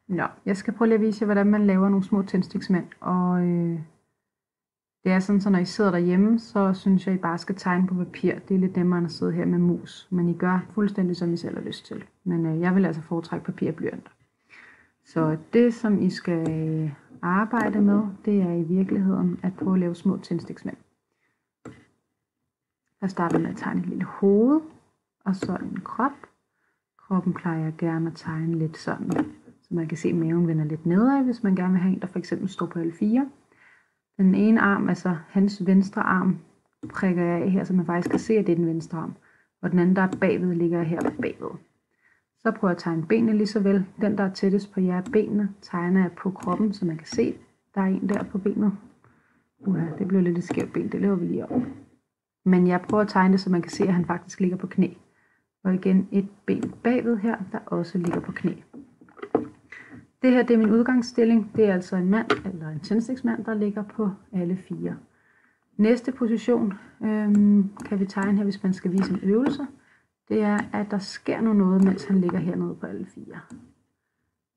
Nå, jeg skal prøve lige at vise jer, hvordan man laver nogle små tændstiksmænd. Og det er sådan, så når I sidder derhjemme, så synes jeg, I bare skal tegne på papir. Det er lidt nemmere end at sidde her med mus. Men I gør fuldstændig, som I selv har lyst til. Men jeg vil altså foretrække papir og blyant. Så det, som I skal arbejde med, det er i virkeligheden at prøve at lave små tændstiksmænd. Jeg starter med at tegne et lille hoved, og så en krop. Kroppen plejer jeg gerne at tegne lidt sådan, så man kan se, at maven vender lidt nedad, hvis man gerne vil have en, der for eksempel står på alle fire. Den ene arm, altså hans venstre arm, prikker jeg af her, så man faktisk kan se, at det er den venstre arm. Og den anden, der er bagved, ligger her bagved. Så prøver jeg at tegne benene lige så vel. Den, der er tættest på jer benene, tegner jeg på kroppen, så man kan se, der er en der på benet. Det blev lidt et skævt ben, det laver vi lige op. Men jeg prøver at tegne det, så man kan se, at han faktisk ligger på knæ. Og igen et ben bagved her, der også ligger på knæ. Det her, det er min udgangsstilling. Det er altså en mand, eller en tændstiksmand, der ligger på alle fire. Næste position kan vi tegne her, hvis man skal vise en øvelse. Det er, at der sker noget, mens han ligger hernede på alle fire.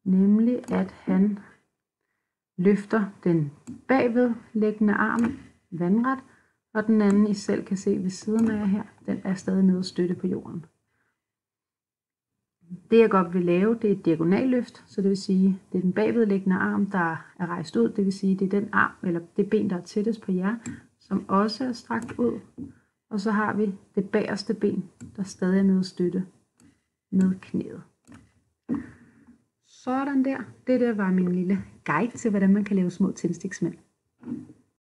Nemlig, at han løfter den bagvedliggende arm vandret, og den anden, I selv kan se ved siden af jer her, den er stadig nede og støtte på jorden. Det jeg godt vil lave, det er et diagonalløft, så det vil sige, det er den bagvedliggende arm, der er rejst ud, det vil sige, det er den arm, eller det ben, der er tættest på jer, som også er strakt ud. Og så har vi det bagerste ben, der stadig er nede og støtte med knæet. Sådan der. Det der var min lille guide til, hvordan man kan lave små tændstiksmænd.